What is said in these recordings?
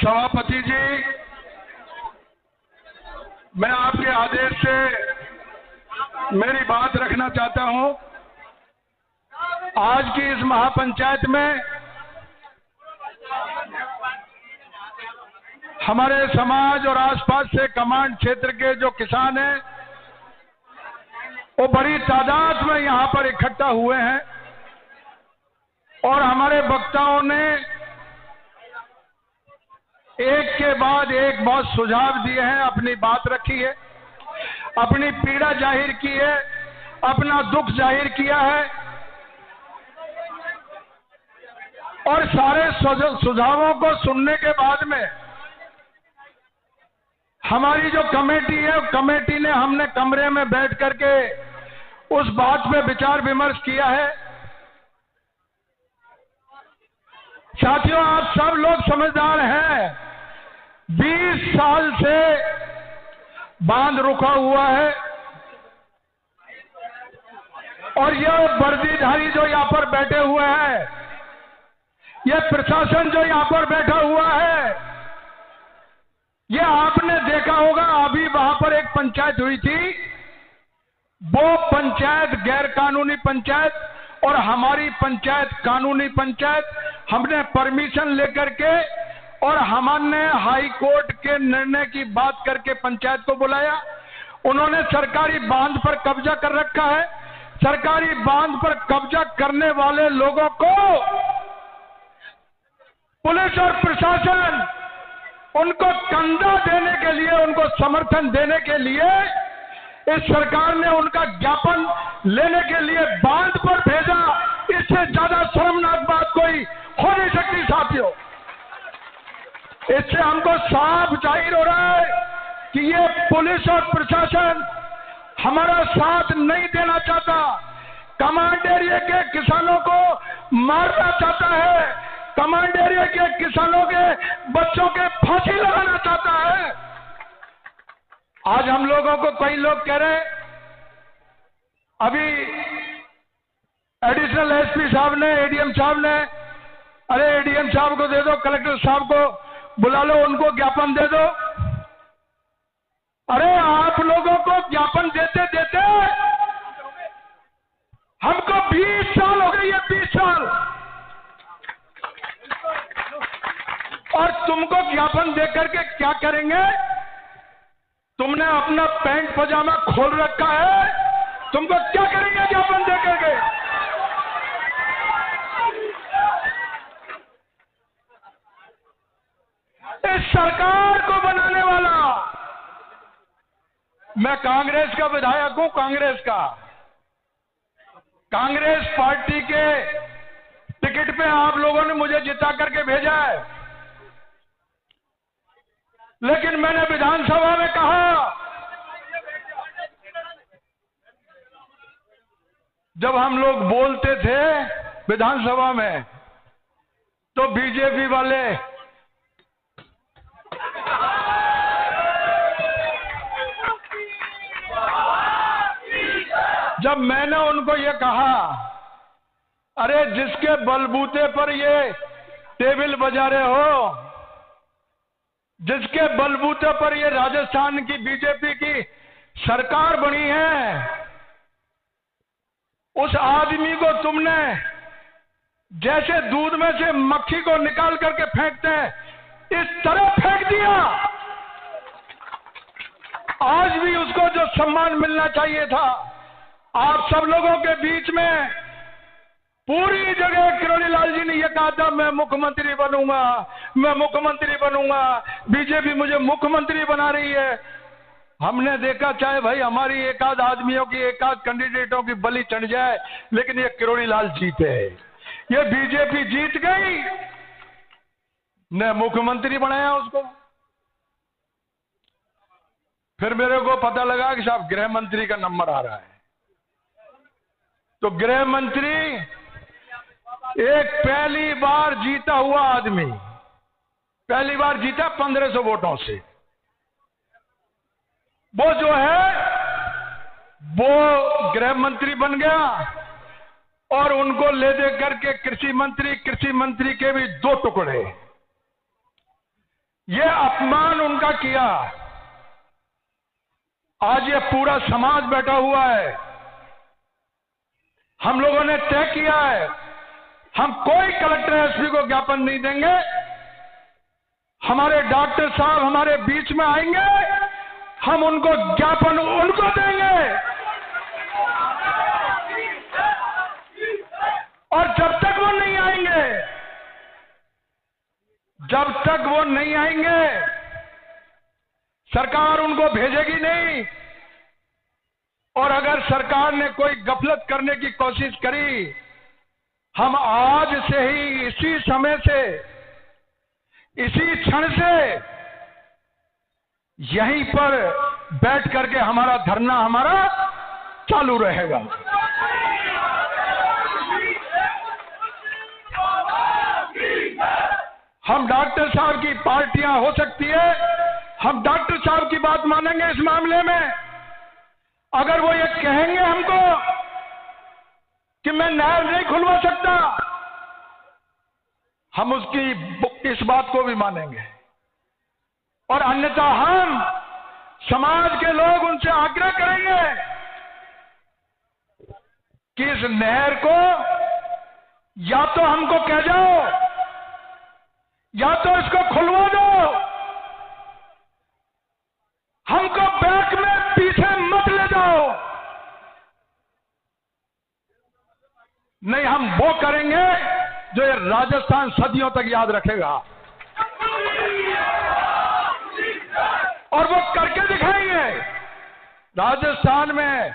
सभापति जी, मैं आपके आदेश से मेरी बात रखना चाहता हूं। आज की इस महापंचायत में हमारे समाज और आसपास से कमांड क्षेत्र के जो किसान हैं वो बड़ी तादाद में यहां पर इकट्ठा हुए हैं और हमारे वक्ताओं ने एक के बाद एक बहुत सुझाव दिए हैं, अपनी बात रखी है, अपनी पीड़ा जाहिर की है, अपना दुख जाहिर किया है और सारे सुझावों को सुनने के बाद में हमारी जो कमेटी है, कमेटी ने हमने कमरे में बैठ करके उस बात पे विचार विमर्श किया है। साथियों, आप सब लोग समझदार हैं। 20 साल से बांध रुका हुआ है और ये वर्दीधारी जो यहां पर बैठे हुए हैं, ये प्रशासन जो यहां पर बैठा हुआ है, ये आपने देखा होगा। अभी वहां पर एक पंचायत हुई थी, वो पंचायत गैर कानूनी पंचायत और हमारी पंचायत कानूनी पंचायत। हमने परमिशन लेकर के और हमने हाई कोर्ट के निर्णय की बात करके पंचायत को बुलाया। उन्होंने सरकारी बांध पर कब्जा कर रखा है। सरकारी बांध पर कब्जा करने वाले लोगों को पुलिस और प्रशासन उनको कंधा देने के लिए, उनको समर्थन देने के लिए इस सरकार ने उनका ज्ञापन लेने के लिए बांध पर भेजा। इससे ज्यादा शर्मनाक बात कोई हो नहीं सकती साथियों। इससे हमको साफ जाहिर हो रहा है कि ये पुलिस और प्रशासन हमारा साथ नहीं देना चाहता, कमांड एरिया के किसानों को मारना चाहता है, कमांड एरिया के किसानों के बच्चों के फांसी लगाना चाहता है। आज हम लोगों को कई लोग कह रहे हैं, अभी एडिशनल एसपी साहब ने, एडीएम साहब ने, अरे एडीएम साहब को दे दो, कलेक्टर साहब को बुला लो, उनको ज्ञापन दे दो। अरे आप लोगों को ज्ञापन देते देते हमको 20 साल हो गए, ये 20 साल, और तुमको ज्ञापन दे करके क्या करेंगे? तुमने अपना पैंट पजामा खोल रखा है, तुमको क्या करेंगे ज्ञापन दे करके? इस सरकार को बनाने वाला, मैं कांग्रेस का विधायक हूं, कांग्रेस का, कांग्रेस पार्टी के टिकट पे आप लोगों ने मुझे जिता करके भेजा है, लेकिन मैंने विधानसभा में कहा, जब हम लोग बोलते थे विधानसभा में तो बीजेपी वाले जब मैंने उनको ये कहा, अरे जिसके बलबूते पर ये टेबल बजा रहे हो, जिसके बलबूते पर ये राजस्थान की बीजेपी की सरकार बनी है, उस आदमी को तुमने जैसे दूध में से मक्खी को निकाल करके फेंकते हैं, इस तरह फेंक दिया। आज भी उसको जो सम्मान मिलना चाहिए था, आप सब लोगों के बीच में पूरी जगह किरोड़ी लाल जी ने यह कहा था, मैं मुख्यमंत्री बनूंगा, मैं मुख्यमंत्री बनूंगा, बीजेपी मुझे मुख्यमंत्री बना रही है। हमने देखा, चाहे भाई हमारी एक आध आदमियों की, एक आध कैंडिडेटों की बलि चढ़ जाए, लेकिन ये किरोड़ी लाल जीते, ये बीजेपी जीत गई, ने मुख्यमंत्री बनाया उसको। फिर मेरे को पता लगा कि साहब गृह मंत्री का नंबर आ रहा है, तो गृह मंत्री एक पहली बार जीता हुआ आदमी, पहली बार जीता 1500 वोटों से, वो जो है वो गृह मंत्री बन गया और उनको ले दे करके कृषि मंत्री के भी 2 टुकड़े। ये अपमान उनका किया। आज ये पूरा समाज बैठा हुआ है। हम लोगों ने तय किया है, हम कोई कलेक्टर एसपी को ज्ञापन नहीं देंगे। हमारे डॉक्टर साहब हमारे बीच में आएंगे, हम उनको ज्ञापन उनको देंगे। और जब तक वो नहीं आएंगे, जब तक वो नहीं आएंगे, सरकार उनको भेजेगी नहीं। और अगर सरकार ने कोई गफलत करने की कोशिश करी, हम आज से ही इसी समय से, इसी क्षण से यहीं पर बैठ करके हमारा धरना हमारा चालू रहेगा। हम डॉक्टर साहब की पार्टियां हो सकती है, हम डॉक्टर साहब की बात मानेंगे इस मामले में। अगर वो ये कहेंगे हमको कि मैं नहर नहीं खुलवा सकता, हम उसकी इस बात को भी मानेंगे। और अन्यथा हम समाज के लोग उनसे आग्रह करेंगे कि इस नहर को या तो हमको कह जाओ, या तो इसको खुलवा दो, हमको बैक में पीछे मत ले जाओ। नहीं, हम वो करेंगे जो ये राजस्थान सदियों तक याद रखेगा, और वो करके दिखाएंगे। राजस्थान में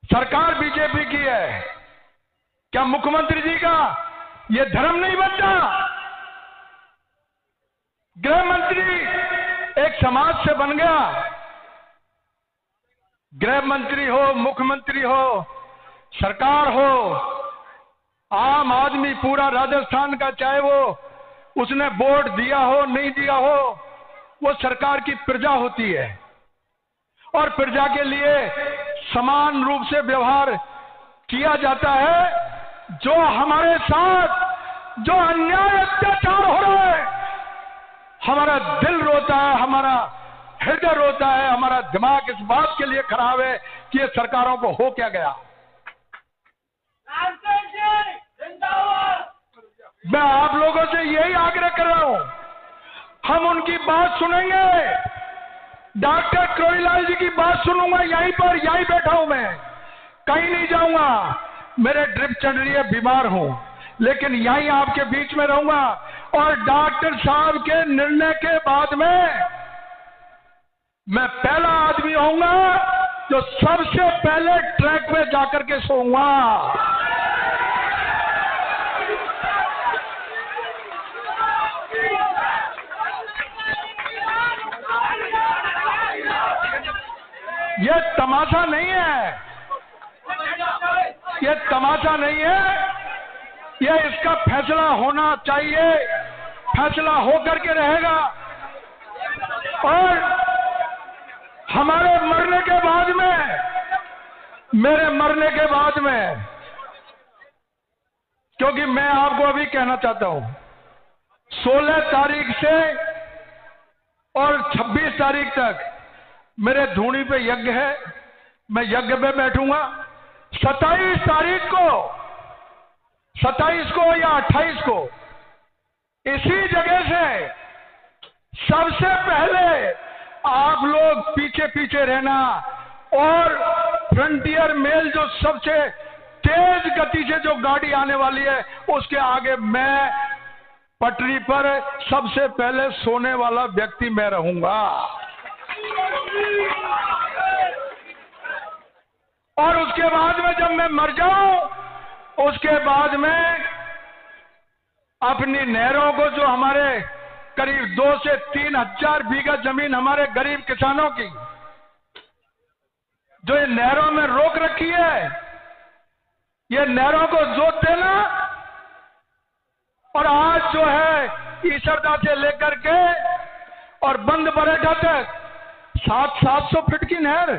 सरकार बीजेपी की है, क्या मुख्यमंत्री जी का ये धर्म नहीं बनता? गृह मंत्री एक समाज से बन गया। गृह मंत्री हो, मुख्यमंत्री हो, सरकार हो, आम आदमी पूरा राजस्थान का, चाहे वो उसने वोट दिया हो नहीं दिया हो, वो सरकार की प्रजा होती है। और प्रजा के लिए समान रूप से व्यवहार किया जाता है। जो हमारे साथ जो अन्याय अत्याचार हो रहा है, हमारा दिल रोता है, हमारा हृदय रोता है, हमारा दिमाग इस बात के लिए खराब है कि ये सरकारों को हो क्या गया। मैं आप लोगों से यही आग्रह कर रहा हूं, हम उनकी बात सुनेंगे। डॉक्टर क्रोईलाल जी की बात सुनूंगा, यहीं पर, यहीं बैठा हूं मैं, कहीं नहीं जाऊंगा। मेरे ड्रिप चढ़ रही है, बीमार हूं, लेकिन यहीं आपके बीच में रहूंगा। और डॉक्टर साहब के निर्णय के बाद में मैं पहला आदमी होऊंगा जो सबसे पहले ट्रैक पे जाकर के सोऊंगा। ये तमाशा नहीं है, ये तमाशा नहीं है, ये इसका फैसला होना चाहिए, फैसला होकर के रहेगा। और हमारे मरने के बाद में, मेरे मरने के बाद में, क्योंकि मैं आपको अभी कहना चाहता हूं, 16 तारीख से और 26 तारीख तक मेरे धूनी पे यज्ञ है, मैं यज्ञ पे बैठूंगा। 27 तारीख को, 27 को या 28 को इसी जगह से सबसे पहले आप लोग पीछे पीछे रहना, और फ्रंटियर मेल जो सबसे तेज गति से जो गाड़ी आने वाली है, उसके आगे मैं पटरी पर सबसे पहले सोने वाला व्यक्ति मैं रहूंगा। और उसके बाद में जब मैं मर जाऊं, उसके बाद में अपनी नहरों को, जो हमारे करीब 2 से 3 हजार बीघा जमीन हमारे गरीब किसानों की, जो ये नहरों में रोक रखी है, ये नहरों को जोत देना। और आज जो है ईसरदा से लेकर के और बंद बरेठा तक 700 फीट की नहर,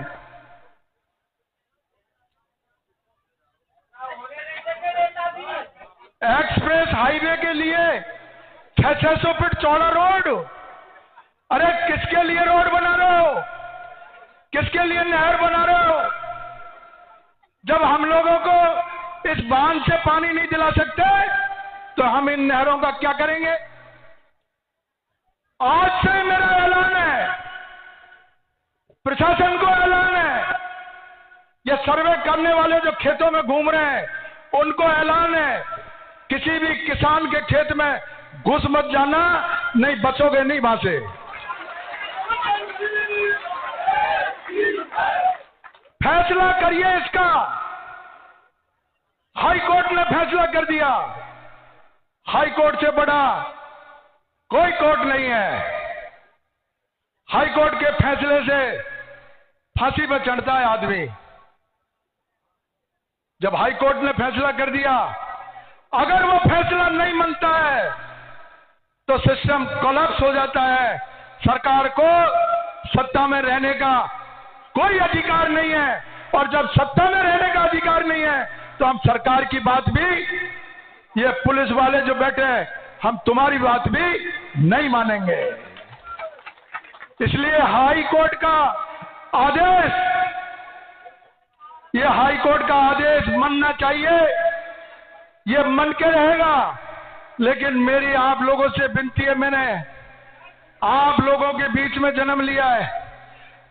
एक्सप्रेस हाईवे के लिए 600 फीट चौड़ा रोड, अरे किसके लिए रोड बना रहे हो? किसके लिए नहर बना रहे हो? जब हम लोगों को इस बांध से पानी नहीं दिला सकते तो हम इन नहरों का क्या करेंगे? आज से मेरा ऐलान है, प्रशासन को ऐलान है, ये सर्वे करने वाले जो खेतों में घूम रहे हैं उनको ऐलान है, किसी भी किसान के खेत में घुस मत जाना, नहीं बचोगे नहीं वहां से। फैसला करिए इसका। हाई कोर्ट ने फैसला कर दिया। हाई कोर्ट से बड़ा कोई कोर्ट नहीं है। हाई कोर्ट के फैसले से फांसी पर चढ़ता है आदमी। जब हाई कोर्ट ने फैसला कर दिया, अगर वो फैसला नहीं मानता है तो सिस्टम कोलैप्स हो जाता है। सरकार को सत्ता में रहने का कोई अधिकार नहीं है, और जब सत्ता में रहने का अधिकार नहीं है तो हम सरकार की बात भी, ये पुलिस वाले जो बैठे हैं, हम तुम्हारी बात भी नहीं मानेंगे। इसलिए हाई कोर्ट का आदेश, ये हाई कोर्ट का आदेश मानना चाहिए, ये मन के रहेगा। लेकिन मेरी आप लोगों से विनती है, मैंने आप लोगों के बीच में जन्म लिया है,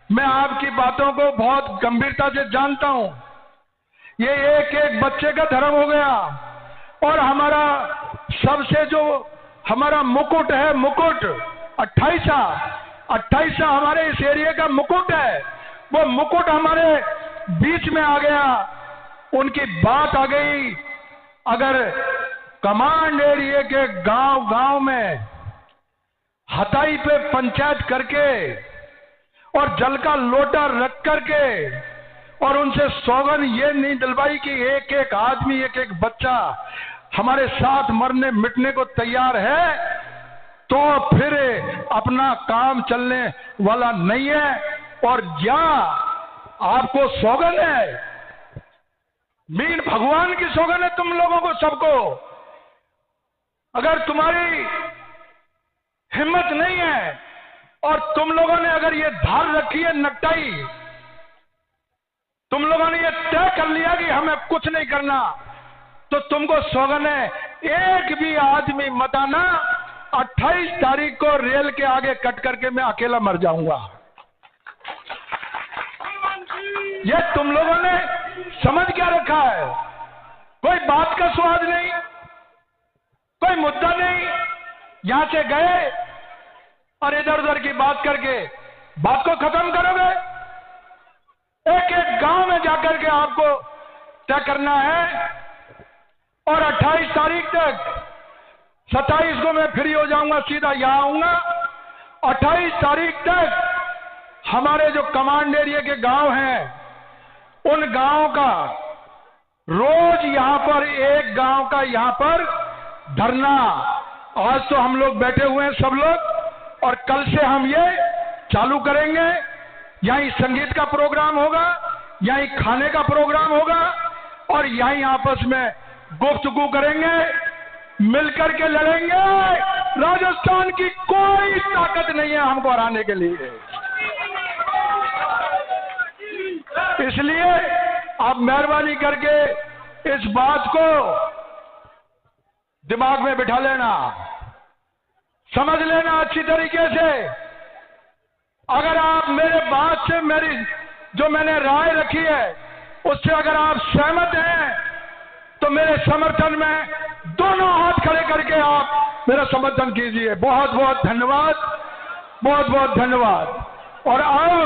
मैं आपकी बातों को बहुत गंभीरता से जानता हूं। ये एक एक बच्चे का धर्म हो गया, और हमारा सबसे जो हमारा मुकुट है, मुकुट 28 हमारे इस एरिया का मुकुट है, वो मुकुट हमारे बीच में आ गया, उनकी बात आ गई। अगर कमांड एरिया के गांव में हथाई पे पंचायत करके और जल का लोटा रख करके और उनसे सौगन ये नहीं दिलवाई कि एक एक आदमी, एक एक बच्चा हमारे साथ मरने मिटने को तैयार है, तो फिर अपना काम चलने वाला नहीं है। और क्या आपको सौगन है, मीन भगवान की सौगन है तुम लोगों को सबको। अगर तुम्हारी हिम्मत नहीं है और तुम लोगों ने अगर ये धार रखी है नकटाई, तुम लोगों ने ये तय कर लिया कि हमें कुछ नहीं करना, तो तुमको सौगन है, एक भी आदमी मत आना। 28 तारीख को रेल के आगे कट करके मैं अकेला मर जाऊंगा। ये तुम लोगों ने समझ क्या रखा है? कोई बात का स्वाद नहीं, कोई मुद्दा नहीं। यहां से गए और इधर उधर की बात करके बात को खत्म करोगे। एक एक गांव में जाकर के आपको तय करना है, और 28 तारीख तक, 27 को मैं फ्री हो जाऊंगा, सीधा यहां आऊंगा। 28 तारीख तक हमारे जो कमांड एरिया के गांव हैं, उन गांव का रोज यहां पर, एक गांव का यहां पर धरना। आज तो हम लोग बैठे हुए हैं सब लोग, और कल से हम ये चालू करेंगे। यहीं संगीत का प्रोग्राम होगा, यहीं खाने का प्रोग्राम होगा, और यहीं आपस में गुफ्तगू करेंगे, मिलकर के लड़ेंगे। राजस्थान की कोई ताकत नहीं है हमको हराने के लिए। इसलिए आप मेहरबानी करके इस बात को दिमाग में बिठा लेना, समझ लेना अच्छी तरीके से। अगर आप मेरे बात से, मेरी जो मैंने राय रखी है उससे अगर आप सहमत हैं तो मेरे समर्थन में दोनों हाथ खड़े करके आप मेरा समर्थन कीजिए। बहुत बहुत धन्यवाद, बहुत बहुत धन्यवाद। और आओ,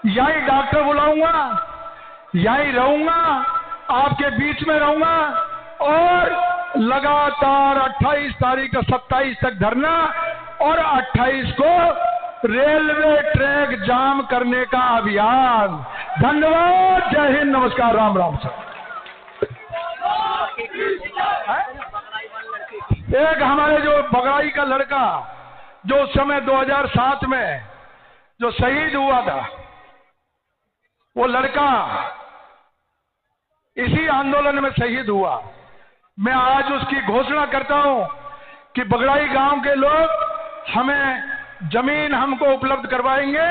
यहीं डॉक्टर बुलाऊंगा, यहीं रहूंगा, आपके बीच में रहूंगा, और लगातार 28 तारीख का 27 तक धरना, और 28 को रेलवे ट्रैक जाम करने का अभियान। धन्यवाद, जय हिंद, नमस्कार, राम राम। सर, एक हमारे जो बगड़ाई का लड़का जो उस समय 2007 में जो शहीद हुआ था, वो लड़का इसी आंदोलन में शहीद हुआ। मैं आज उसकी घोषणा करता हूं कि बगड़ाई गांव के लोग हमें जमीन हमको उपलब्ध करवाएंगे।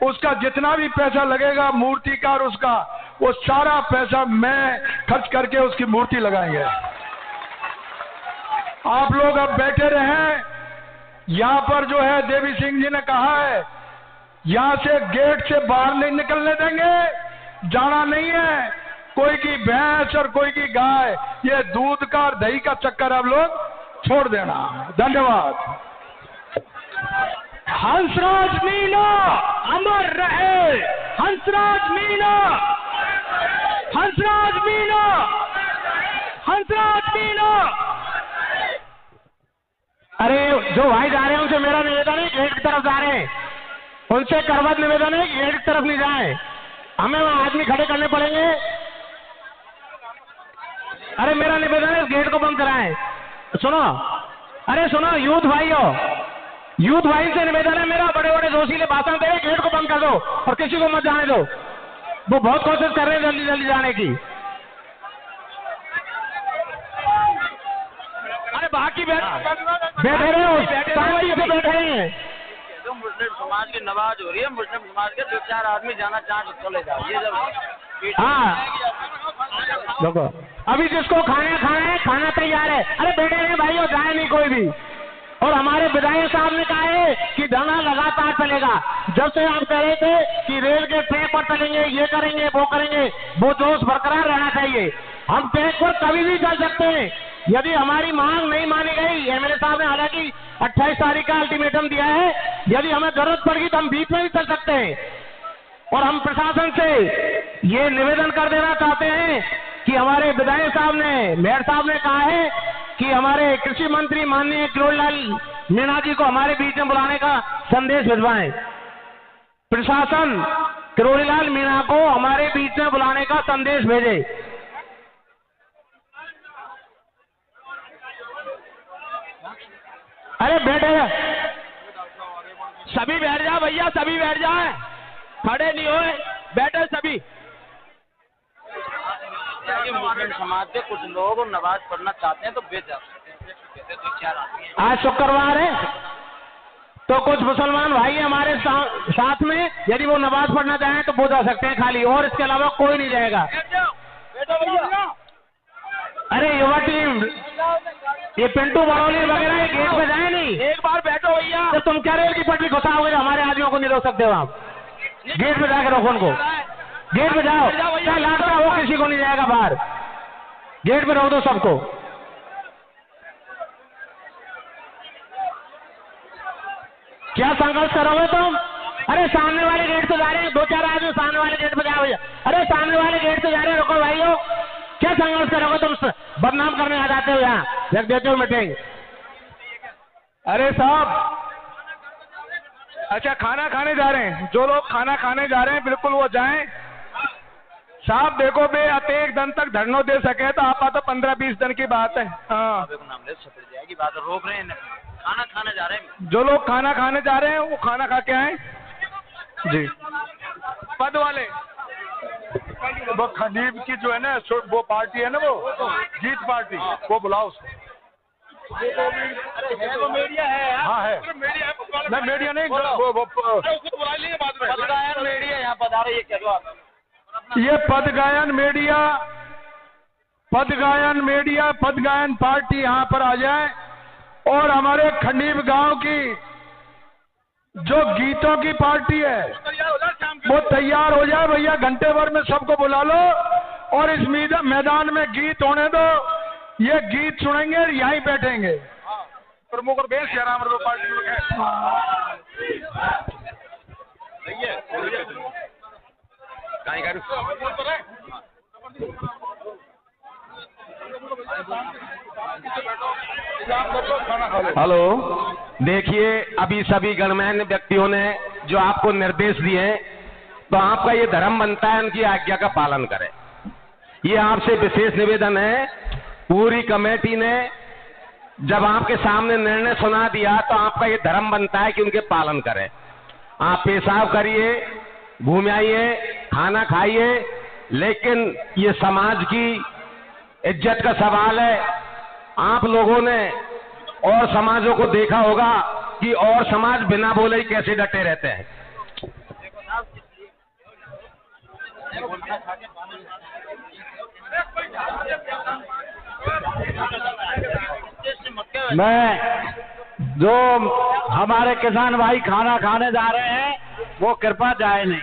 उसका जितना भी पैसा लगेगा मूर्तिकार उसका, वो सारा पैसा मैं खर्च करके उसकी मूर्ति लगाएंगे। आप लोग अब बैठे रहें। यहां पर जो है देवी सिंह जी ने कहा है यहां से गेट से बाहर नहीं निकलने देंगे, जाना नहीं है। कोई की भैंस और कोई की गाय, ये दूध का और दही का चक्कर आप लोग छोड़ देना। धन्यवाद। हंसराज मीना अमर रहे, हंसराज मीना, हंसराज मीना, हंसराज मीना। अरे जो भाई जा रहे हैं उनसे मेरा निवेदन है गेट की तरफ जा रहे हैं, उनसे करवत निवेदन है गेट की तरफ नहीं जाए, हमें वहां आदमी खड़े करने पड़ेंगे। अरे मेरा निवेदन है इस गेट को बंद कराएं। सुनो, अरे सुनो यूथ भाइयों, यूथ भाई से निवेदन है मेरा, बड़े बड़े जोशीले भाषण दे रहे, गेट को बंद कर दो और किसी को मत जाने दो। वो बहुत कोशिश कर रहे हैं जल्दी जल्दी जाने की। अरे बाकी बैठे रहे हो, शांति से बैठे हैं। जो मुस्लिम समाज की नमाज हो रही है, मुस्लिम समाज के 2-4 आदमी जाना चाहे तो चले जाओ। ये जब हाँ देखो, अभी जिसको खाना है खाना तैयार है। अरे बैठे रहे भाइयों, जाए नहीं कोई भी। और हमारे विधायक साहब ने कहा है कि धरना लगातार चलेगा। जब से आप कह रहे थे कि रेल के ट्रैक पर चलेंगे, ये करेंगे वो करेंगे, वो जोश बरकरार रहना चाहिए। हम ट्रैक पर कभी भी चल सकते हैं यदि हमारी मांग नहीं मानी गई। एमएलए साहब ने हालांकि 28 तारीख का अल्टीमेटम दिया है, यदि हमें जरूरत पड़ेगी तो हम बीच में भी चल सकते हैं। और हम प्रशासन से ये निवेदन कर देना चाहते हैं कि हमारे विधायक साहब ने, मेयर साहब ने कहा है कि हमारे कृषि मंत्री माननीय किरोड़ीलाल मीणा जी को हमारे बीच में बुलाने का संदेश भिजवाएं। प्रशासन किरोड़ीलाल मीणा को हमारे बीच में बुलाने का संदेश भेजे। अरे बैठे सभी बैठ जाओ भैया, सभी बैठ जाए, खड़े नहीं होए, बैठे सभी। मुस्लिम समाज के कुछ लोग नमाज पढ़ना चाहते हैं तो बेच जा सकते हैं। 2-4 आदमी आज शुक्रवार है तो कुछ मुसलमान भाई हमारे साथ में, यदि वो नमाज पढ़ना चाहें तो वो जा सकते हैं खाली, और इसके अलावा कोई नहीं जाएगा। अरे युवा टीम, ये पिंटू बड़ौली वगैरह ये गेट पे जाए नहीं, एक बार बैठो भैया। तो तुम क्या रेल की पटरी घुसाओगे? हमारे आदमियों को नहीं रोक सकते हो आप। गेट पे जाकर रोको उनको, गेट पे जाओ, क्या लाटता हो, किसी को नहीं जाएगा बाहर। गेट पे रोक दो सबको। क्या संघर्ष करोगे तुम? अरे सामने वाले गेट से जा रहे हैं, 2-4 आदमी सामने वाले गेट पे जाओ भैया। अरे सामने वाले गेट से जा रहे हैं, रुको भाइयों। क्या संघर्ष करोगे तुम? बदनाम करने आ जाते हो यहाँ, रख देते हो मीटिंग। अरे साहब, अच्छा खाना खाने जा रहे हैं, जो लोग खाना खाने जा रहे हैं बिल्कुल वो जाएं। साहब देखो बे, एक दिन तक धरना दे सके तो आप तो 15-20 दिन की बात है। हाँ, जाएगी बात, रोक रहे हैं, खाना खाने जा रहे हैं। जो लोग खाना खाने जा रहे हैं वो खाना खा के आए जी। पद वाले वो खनीब की जो है ना, वो पार्टी है ना, वो जीत पार्टी, वो बुलाओ उसको। अरे वो मीडिया है। हाँ है, नहीं मीडिया नहीं, वो बुला लिए बाद में। पदगायन मीडिया यहाँ पधारा, ये क्या जो आप ये पदगायन मीडिया, पदगायन मीडिया, पदगायन पार्टी यहाँ पर आ जाए और हमारे खनीब गांव की जो गीतों की पार्टी है वो तैयार हो जाए भैया। घंटे भर में सबको बुला लो और इस मैदान में गीत होने दो। ये गीत सुनेंगे, यहीं बैठेंगे। प्रमुख और बेस पार्टी लोग हेलो, देखिए अभी सभी गणमान्य व्यक्तियों ने जो आपको निर्देश दिए हैं, तो आपका ये धर्म बनता है उनकी आज्ञा का पालन करें। ये आपसे विशेष निवेदन है। पूरी कमेटी ने जब आपके सामने निर्णय सुना दिया तो आपका ये धर्म बनता है कि उनके पालन करें। आप पेशाब करिए, घूम आइए, खाना खाइए, लेकिन ये समाज की इज्जत का सवाल है। आप लोगों ने और समाजों को देखा होगा कि और समाज बिना बोले ही कैसे डटे रहते हैं। मैं जो हमारे किसान भाई खाना खाने जा रहे हैं वो कृपया जाए नहीं।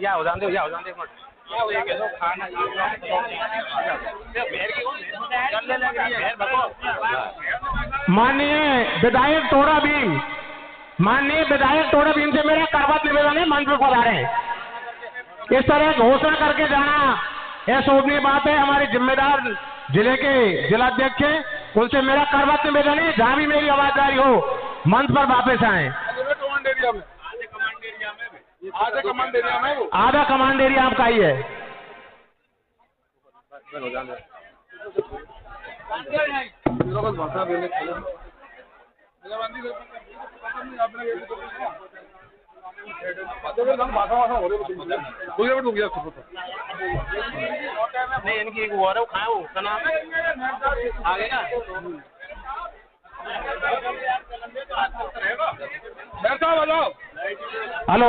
या हो जाते माननीय विधायक टोड़ा भीम, माननीय विधायक टोड़ा भीम से मेरा करवत निवेदन है, मंच पर पधारे हैं। इस तरह घोषणा करके जाना यह शोभनीय बात है। हमारे जिम्मेदार जिले के जिलाध्यक्ष हैं, उनसे मेरा करवत निवेदन है, जहां भी मेरी आवाज जारी हो मंच पर वापस आए। आधा कमांड एरिया आपका ही है। नहीं इनकी एक वो खाया वो उसका नाम है आगे का हेलो,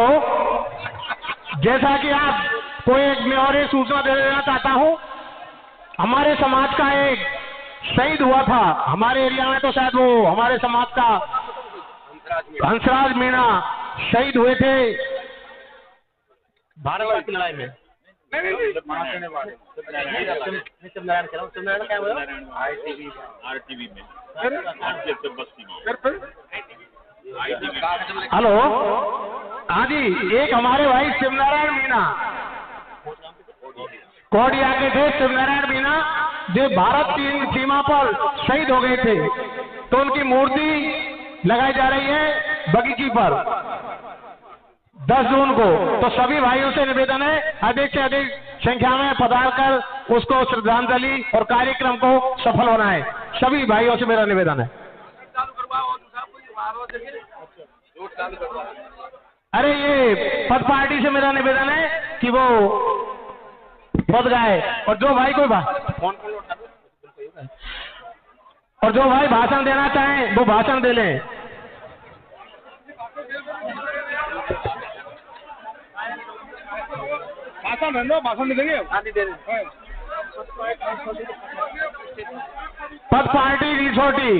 जैसा कि आपको मैं और एक सूचना दे देना चाहता हूं, हमारे समाज का एक शहीद हुआ था हमारे एरिया में, तो शायद वो हमारे समाज का हंसराज मीणा शहीद हुए थे भारत की लड़ाई में। हेलो, हाँ जी, एक हमारे भाई शिवनारायण मीणा कोडिया के थे, शिवनारायण मीणा जो भारत की सीमा पर शहीद हो गए थे, तो उनकी मूर्ति लगाई जा रही है बगीची पर 10 जून को। तो सभी भाइयों से निवेदन है अधिक से अधिक संख्या में पधार कर उसको श्रद्धांजलि और कार्यक्रम को सफल होना है। सभी भाइयों से मेरा निवेदन है। अरे ये पद पार्टी से मेरा निवेदन है कि वो पद गाए, और जो भाई कोई और जो भाई भाषण देना चाहें वो भाषण दे लें। भाषण देंगे पद पार्टी रिसोर्टी।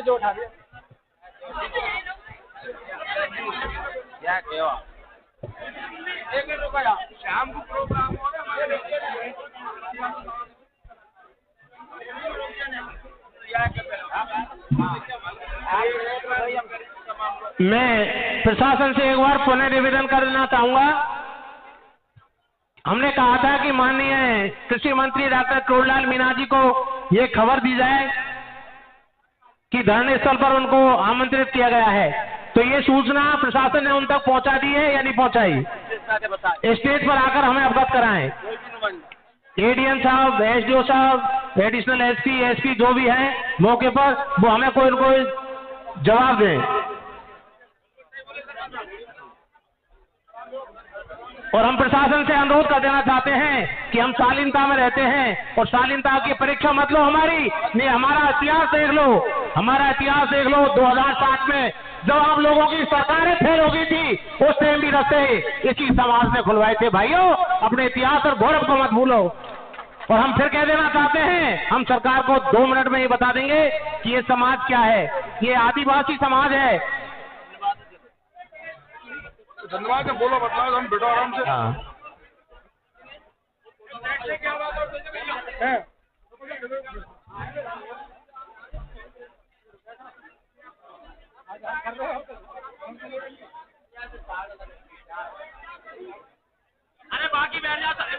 जो उठा दिया क्या केवा एक मिनट रुको यार, शाम को प्रोग्राम हो रहा है। मैं प्रशासन से एक बार पुनः निवेदन करना चाहूंगा। हमने कहा था कि माननीय कृषि मंत्री डॉक्टर टोडरलाल मीणा जी को ये खबर दी जाए कि धरने स्थल पर उनको आमंत्रित किया गया है, तो ये सूचना प्रशासन ने उन तक पहुंचा दी है या नहीं पहुंचाई? स्टेज पर आकर हमें अवगत कराएं। एडीएम साहब, एसडीओ साहब, एडिशनल एसपी जो भी है मौके पर, वो हमें कोई न कोई जवाब दें। और हम प्रशासन से अनुरोध कर देना चाहते हैं कि हम शालीनता में रहते हैं, और शालीनता की परीक्षा मत लो हमारी, नहीं हमारा इतिहास देख लो, हमारा इतिहास देख लो। 2007 में जब हम लोगों की सरकारें फेल हो गई थी, उस टाइम भी रास्ते इसी समाज ने खुलवाए थे। भाइयों, अपने इतिहास और गौरव को मत भूलो। और हम फिर कह देना चाहते हैं, हम सरकार को 2 मिनट में ये बता देंगे कि ये समाज क्या है। ये आदिवासी समाज है। धन्यवाद, बोलो, बताओ, हम बैठो आराम से। अरे बाकी बैठ जाता है।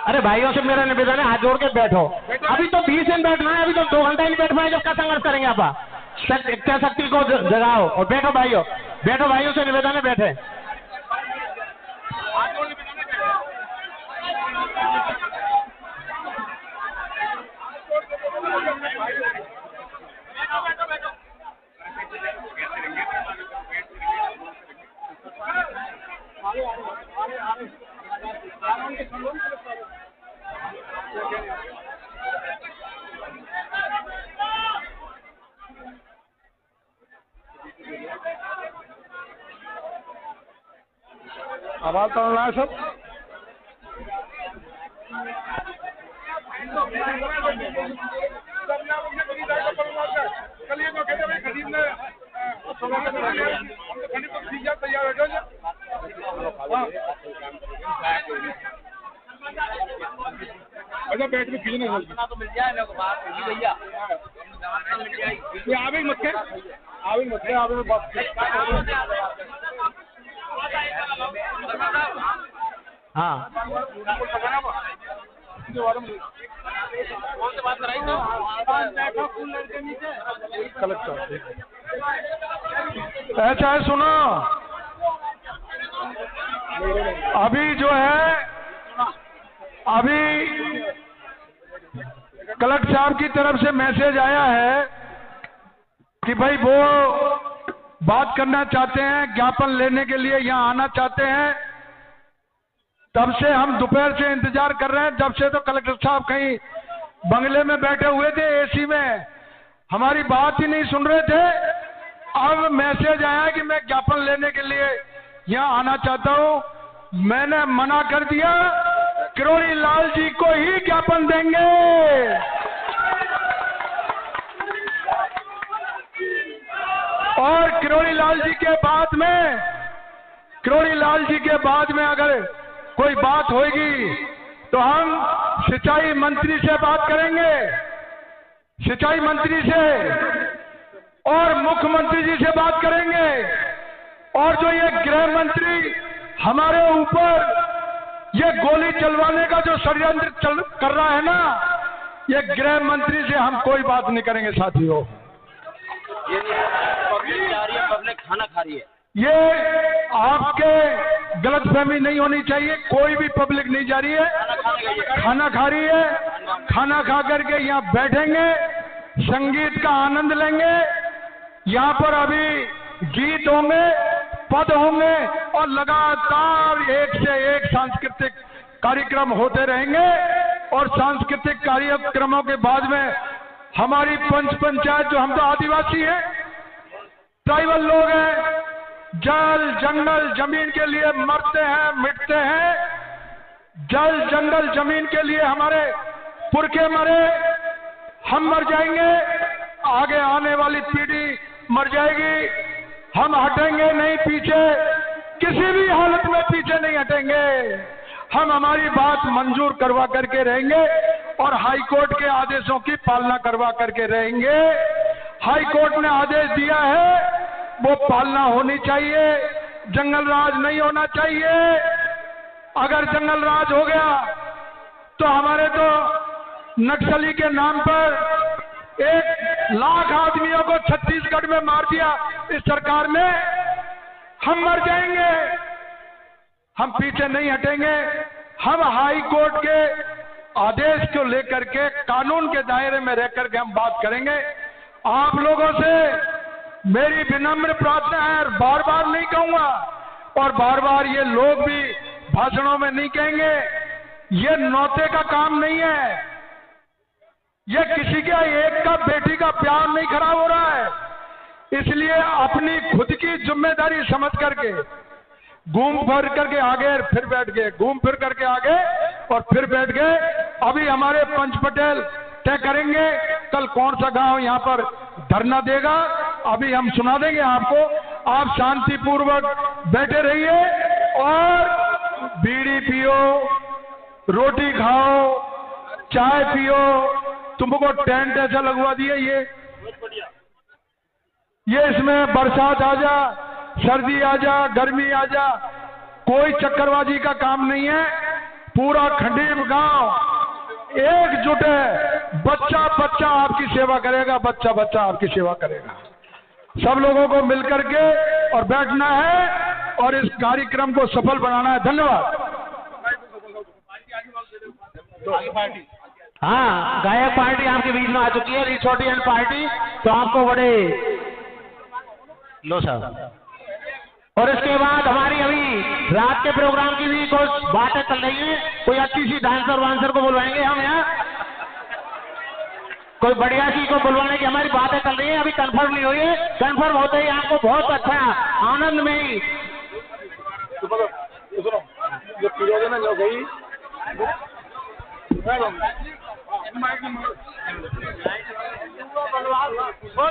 अरे भाइयों से मेरा निवेदन है, हाथ जोड़ के बैठो। अभी तो 20 दिन बैठना है, अभी तो 2 घंटा नहीं बैठ पाए, जब क्या संघर्ष करेंगे आप? इच्छा शक्ति को जगाओ और बैठो भाइयों, बैठो भाइयों से निवेदन है, बैठे। आवाज करना है सब। अच्छा बैठ में खींचना तो मिल जाए मेरे को बात होगी भैया। आवे मत के आवे मत के आवे में बात। हाँ बात कराई कलेक्टर ऐसा है, सुनो अभी जो है, अभी कलेक्टर साहब की तरफ से मैसेज आया है कि भाई वो बात करना चाहते हैं, ज्ञापन लेने के लिए यहाँ आना चाहते हैं। तब से हम दोपहर से इंतजार कर रहे हैं, जब से तो कलेक्टर साहब कहीं बंगले में बैठे हुए थे एसी में, हमारी बात ही नहीं सुन रहे थे। अब मैसेज आया कि मैं ज्ञापन लेने के लिए यहाँ आना चाहता हूँ। मैंने मना कर दिया, किरोड़ी लाल जी को ही ज्ञापन देंगे। और किरोड़ी लाल जी के बाद में, किरोड़ी लाल जी के बाद में अगर कोई बात होगी तो हम सिंचाई मंत्री से बात करेंगे, सिंचाई मंत्री से, और मुख्यमंत्री जी से बात करेंगे। और जो ये गृह मंत्री हमारे ऊपर ये गोली चलवाने का जो षड्यंत्र कर रहा है ना, ये गृह मंत्री से हम कोई बात नहीं करेंगे साथियों। ये पब्लिक जा रही है, पब्लिक खाना खा रही है। ये आपके गलतफहमी नहीं होनी चाहिए, कोई भी पब्लिक नहीं जा रही है, खाना खा रही है। खाना खा करके यहाँ बैठेंगे, संगीत का आनंद लेंगे। यहाँ पर अभी गीत होंगे, पद होंगे और लगातार एक से एक सांस्कृतिक कार्यक्रम होते रहेंगे। और सांस्कृतिक कार्यक्रमों के बाद में हमारी पंच पंचायत, जो हम तो आदिवासी हैं, ट्राइबल लोग हैं, जल जंगल जमीन के लिए मरते हैं, मिटते हैं। जल जंगल जमीन के लिए हमारे पुरखे मरे, हम मर जाएंगे, आगे आने वाली पीढ़ी मर जाएगी। हम हटेंगे नहीं पीछे, किसी भी हालत में पीछे नहीं हटेंगे। हम हमारी बात मंजूर करवा करके रहेंगे और हाई कोर्ट के आदेशों की पालना करवा करके रहेंगे। हाई कोर्ट ने आदेश दिया है, वो पालना होनी चाहिए, जंगल राज नहीं होना चाहिए। अगर जंगल राज हो गया तो हमारे तो नक्सली के नाम पर 1 लाख आदमियों को छत्तीसगढ़ में मार दिया इस सरकार ने। हम मर जाएंगे, हम पीछे नहीं हटेंगे। हम हाई कोर्ट के आदेश को लेकर के कानून के दायरे में रह करके हम बात करेंगे। आप लोगों से मेरी विनम्र प्रार्थना है, बार बार नहीं कहूंगा और बार बार ये लोग भी भाषणों में नहीं कहेंगे, ये नौते का काम नहीं है। ये किसी का एक का बेटी का प्यार नहीं खराब हो रहा है। इसलिए अपनी खुद की जिम्मेदारी समझ करके घूम फिर करके आगे फिर बैठ गए, घूम फिर करके आगे और फिर बैठ गए। अभी हमारे पंच पटेल तय करेंगे कल कौन सा गांव यहाँ पर धरना देगा, अभी हम सुना देंगे आपको। आप शांतिपूर्वक बैठे रहिए और बीड़ी पियो, रोटी खाओ, चाय पियो, तुमको टेंट ऐसा लगवा दिया ये इसमें बरसात आ जा, सर्दी आ जा, गर्मी आ जा, कोई चक्करबाजी का काम नहीं है। पूरा खंडीर गांव एकजुट है, बच्चा बच्चा आपकी सेवा करेगा, बच्चा बच्चा आपकी सेवा करेगा। सब लोगों को मिलकर के और बैठना है और इस कार्यक्रम को सफल बनाना है। धन्यवाद। हाँ, गायक पार्टी आपके बीच में आ चुकी है, रिछोटी एंड पार्टी। तो आपको बड़े लो साहब। और इसके बाद हमारी अभी रात के प्रोग्राम की भी कुछ बातें चल रही हैं। कोई अच्छी सी डांसर वांसर को बुलवाएंगे हम यहाँ, कोई बढ़िया सी को बुलवाने की हमारी बातें चल रही है, अभी कंफर्म नहीं हुई है। कंफर्म होते ही आपको बहुत अच्छा आनंद में ही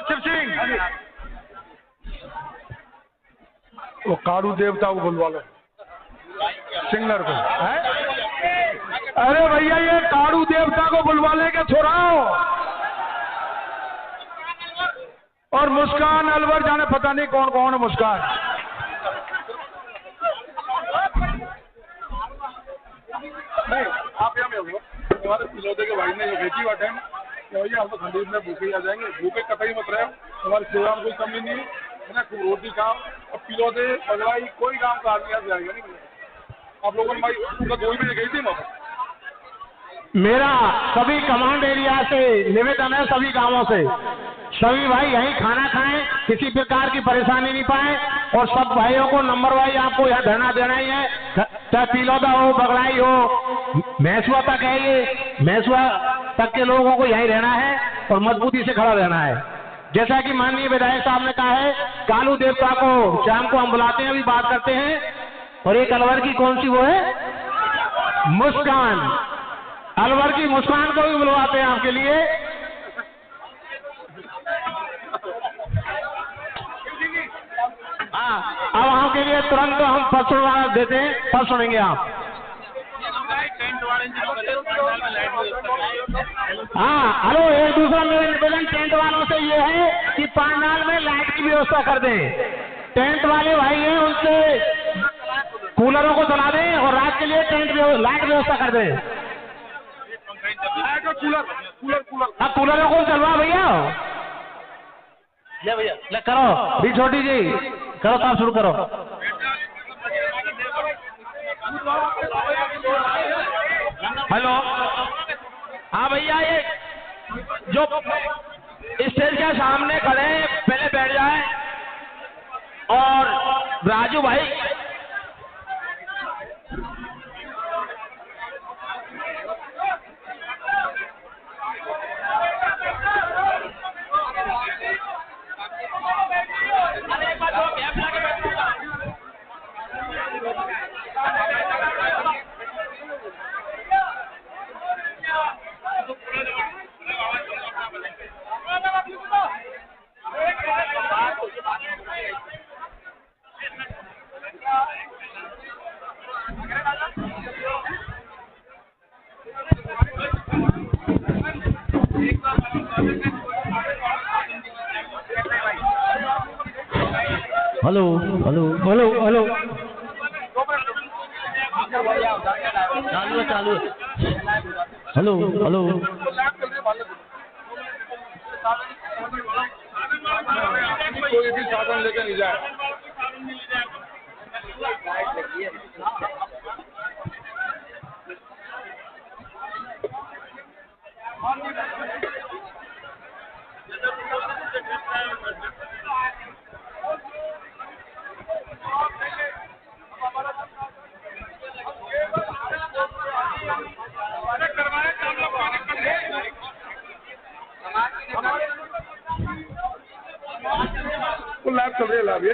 शिव सिंह, वो कारू देवता को बुलवा लो, सिंगर को है? अरे भैया ये कारू देवता को बुलवा लेके छोड़ाओ। और मुस्कान अलवर जाने, पता नहीं कौन कौन है मुस्कान। नहीं आप यहाँ में हमारे पिलौदे के भाई ने जो बेची हुआ टाइम भैया हम तो खंडीर में भूखे आ जाएंगे, भूखे कतई मत रहे, हमारी सेवा में कोई कमी नहीं है ना। खूब रोटी खाओ और पिलौदे पगड़ाई कोई काम का आदमी आज जाएगा नहीं। आप लोगों ने भाई उनका दो भी गई थी वहाँ। मेरा सभी कमांड एरिया से निवेदन है, सभी गांवों से सभी भाई यहीं खाना खाएं, किसी प्रकार की परेशानी नहीं पाए। और सब भाइयों को नंबर वाइज आपको यहाँ धरना देना ही है, चाहे पिलौदा हो, बगड़ाई हो, मैसुआ तक है ये, मैसुआ तक के लोगों को यहीं रहना है और मजबूती से खड़ा रहना है। जैसा कि माननीय विधायक साहब ने कहा है, कालू देवता को शाम को हम बुलाते हैं, अभी बात करते हैं। और एक अलवर की कौन सी वो है, मुस्कान, अलवर की मुस्कान को भी बुलवाते हैं आपके लिए। हाँ, अब आपके लिए तुरंत हम फर्स्ट सुनवा देते हैं, फर्स्ट सुनेंगे आप। हाँ हेलो, एक दूसरा मेरा निवेदन टेंट वालों से ये है कि पंडाल में लाइट की व्यवस्था कर दें। टेंट वाले भाई हैं, उनसे कूलरों को चला दें और रात के लिए टेंट लाइट व्यवस्था कर दें। हाँ कूलरों को चलवा भैया, ले भैया ले करो, भी छोटी जी करो, काम शुरू करो। हेलो, हाँ भैया ये जो स्टेज के सामने खड़े हैं पहले बैठ जाए। और राजू भाई हेलो हेलो हेलो हेलो, चालू है चालू है, हेलो हेलो, कोई भी साधन लेकर नहीं जाए। लाभ चल रही है, लाभ ये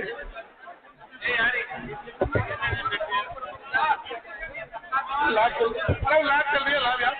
लाभ चल रही है, लाभ यार